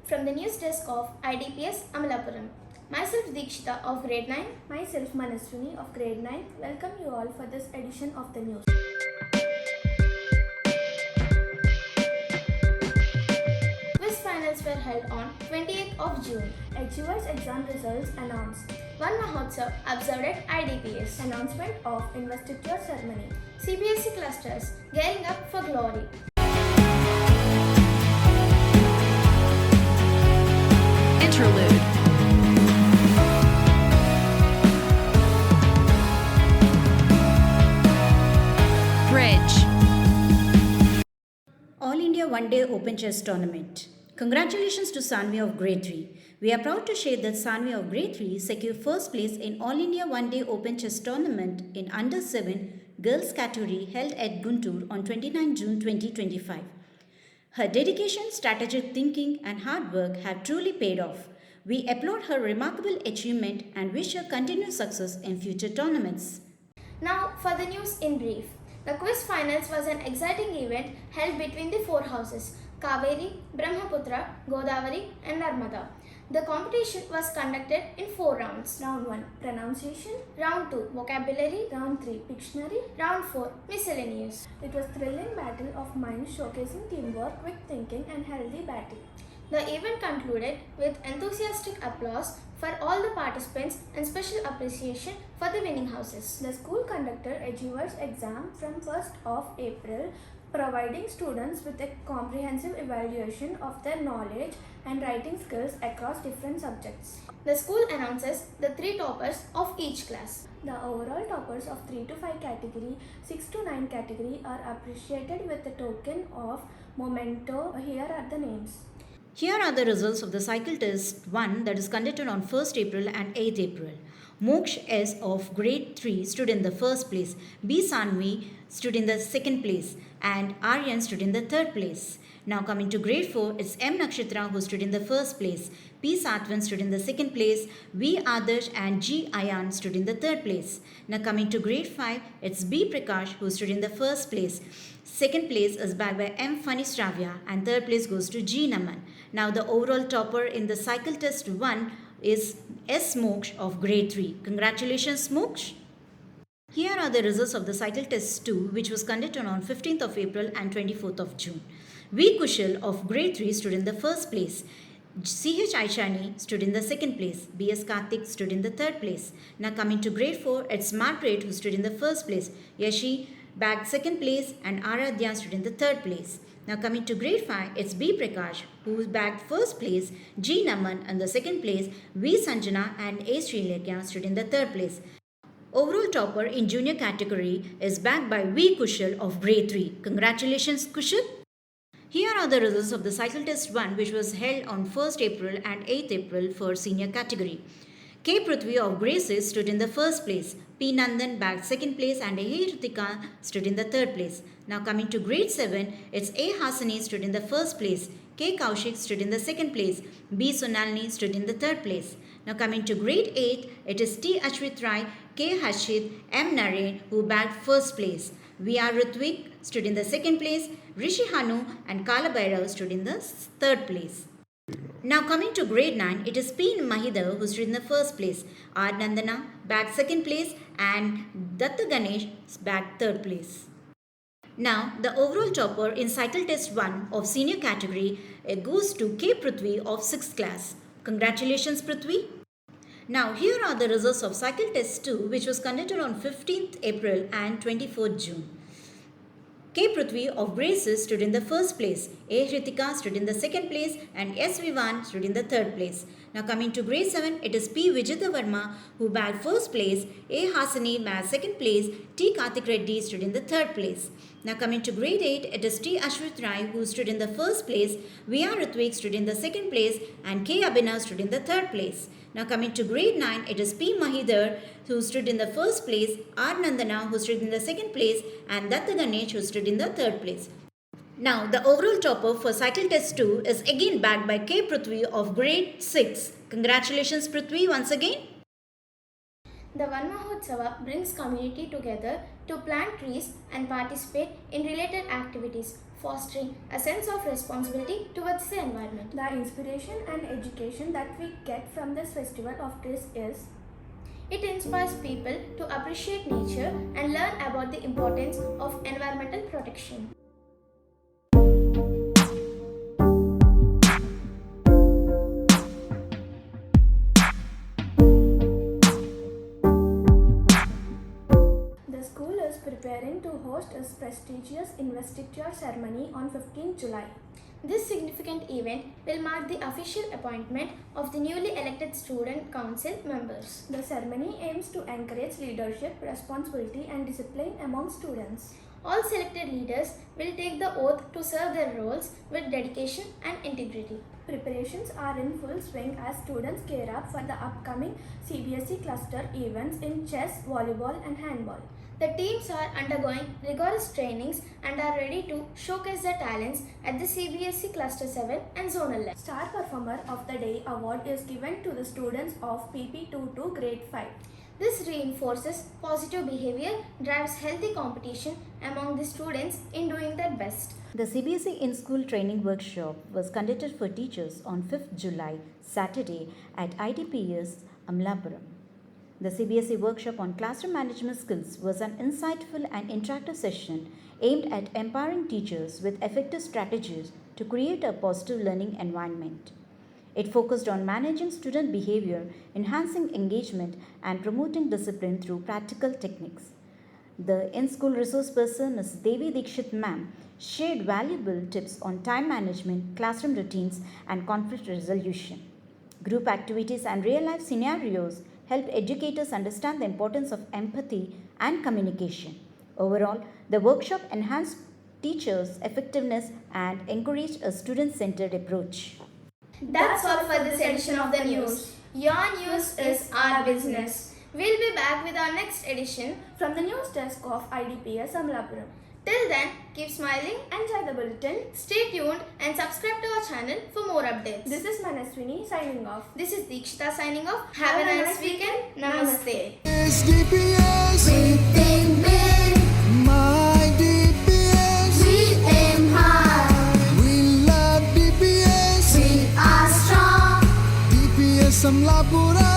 from the news desk of IDPS Amalapuram. Myself Deekshita of grade 9. Myself Manaswini of grade 9. Welcome you all for this edition of the news. Quiz finals were held on 28th of June. Achievers exam results announced. One Mahotsav observed at IDPS. Announcement of investiture ceremony. CBSE clusters gearing up for glory. Interlude. Bridge. All India One Day Open Chess Tournament. Congratulations to Sanvi of Grade 3. We are proud to share that Sanvi of Grade 3 secured first place in All India One Day Open Chess Tournament in Under 7 Girls category held at Guntur on 29 June 2025. Her dedication, strategic thinking and hard work have truly paid off. We applaud her remarkable achievement and wish her continued success in future tournaments. Now for the news in brief. The quiz finals was an exciting event held between the four houses Kaveri, Brahmaputra, Godavari and Narmada. The competition was conducted in 4 rounds. Round 1 Pronunciation. Round 2 Vocabulary. Round 3 Pictionary. Round 4 Miscellaneous. It was thrilling battle of minds showcasing teamwork, quick thinking and healthy batting. The event concluded with enthusiastic applause for all the participants and special appreciation for the winning houses. The school conducted Achievers exam from 1st of April, providing students with a comprehensive evaluation of their knowledge and writing skills across different subjects. The school announces the 3 toppers of each class. The overall toppers of 3 to 5 category, 6 to 9 category are appreciated with a token of memento. Here are the names. Here are the results of the cycle test 1 that is conducted on 1st April and 8th April. Moksh S of grade 3 stood in the first place, B. Sanvi stood in the second place and Aryan stood in the third place. Now coming to grade 4, it's M. Nakshatra who stood in the first place, P. Satwan stood in the second place, V. Adarsh and G. Ayan stood in the third place. Now coming to grade 5, it's B. Prakash who stood in the first place. Second place is backed by M. Fanistravya and third place goes to G. Naman. Now the overall topper in the cycle test 1 is S. Moksh of grade 3. Congratulations Moksh. Here are the results of the cycle test 2 which was conducted on 15th of April and 24th of June. V. Kushal of grade 3 stood in the first place. C.H. Aishani stood in the second place. B.S. Karthik stood in the third place. Now coming to grade 4, it's Margaret who stood in the first place. Yashi bagged second place and Aradhya stood in the third place. Now coming to grade 5, it's B. Prakash who bagged first place, G. Naman in the second place, V. Sanjana and A. Srilekha stood in the third place. Overall topper in junior category is backed by V. Kushal of grade 3. Congratulations Kushal. Here are the results of the cycle test 1 which was held on 1st April and 8th April for senior category. K. Prithvi of grade 6 stood in the first place. P. Nandan bagged second place and A. Ritika stood in the third place. Now coming to grade 7, it's A. Hasani stood in the first place. K. Kaushik stood in the second place. B. Sonalini stood in the third place. Now coming to grade 8, it is T. Ashwit Rai, K. Hashit, M. Naren who bagged first place. V. R. Ritvik stood in the second place. Rishi Hanu and Kala Bhairav stood in the third place. Now coming to grade 9, it is P. Mahidar who stood in the first place. R. Nandana bagged second place and Datta Ganesh bagged third place. Now the overall topper in cycle test 1 of senior category goes to K. Prithvi of 6th class. Congratulations Prithvi. Now here are the results of cycle test 2 which was conducted on 15th April and 24th June. K. Prithvi of grade 6 stood in the first place, A. Hritika stood in the second place and S. Vivan stood in the third place. Now coming to grade 7, it is P. Vijita Verma who bagged first place, A. Hasani bagged second place, T. Karthik Reddy stood in the third place. Now coming to grade 8, it is T. Ashwit Rai who stood in the first place, V. R. Ritvik stood in the second place and K. Abhinav stood in the third place. Now coming to grade 9, it is P. Mahidar who stood in the first place, R. Nandana who stood in the second place and Datta Ganesh who stood in the third place. Now the overall topper for cycle test 2 is again backed by K. Prithvi of grade 6. Congratulations Prithvi once again. The Van Mahotsava brings community together to plant trees and participate in related activities, fostering a sense of responsibility towards the environment. The inspiration and education that we get from this festival of trees is It inspires people to appreciate nature and learn about the importance of environmental protection. the school is preparing to host its prestigious investiture ceremony on 15 July. This significant event will mark the official appointment of the newly elected student council members. The ceremony aims to encourage leadership, responsibility, and discipline among students. All selected leaders will take the oath to serve their roles with dedication and integrity. Preparations are in full swing as students gear up for the upcoming CBSE cluster events in chess, volleyball, and handball. The teams are undergoing rigorous trainings and are ready to showcase their talents at the CBSE Cluster 7 and Zonal level. Star Performer of the Day award is given to the students of PP2 to Grade 5. This reinforces positive behavior, drives healthy competition among the students in doing their best. The CBSE in-school training workshop was conducted for teachers on 5th July, Saturday at IDPS, Amalapuram. The CBSE workshop on classroom management skills was an insightful and interactive session aimed at empowering teachers with effective strategies to create a positive learning environment. It focused on managing student behavior, enhancing engagement, and promoting discipline through practical techniques. The in-school resource person, Ms. Devi Dikshit ma'am, shared valuable tips on time management, classroom routines, and conflict resolution. Group activities and real-life scenarios helped educators understand the importance of empathy and communication. Overall, the workshop enhanced teachers' effectiveness and encouraged a student-centered approach. That's all for this edition of the news. Your news is our business. We'll be back with our next edition. From the news desk of IDPS Amalapuram. Till then, keep smiling, Enjoy the bulletin. stay tuned, and subscribe to our channel for more updates. This is Manaswini signing off. This is Dikshita signing off. Have a nice weekend. Namaste. IDPS, We think big, my DPS, we aim high, we love DPS, we are strong. DPS Amalapuram.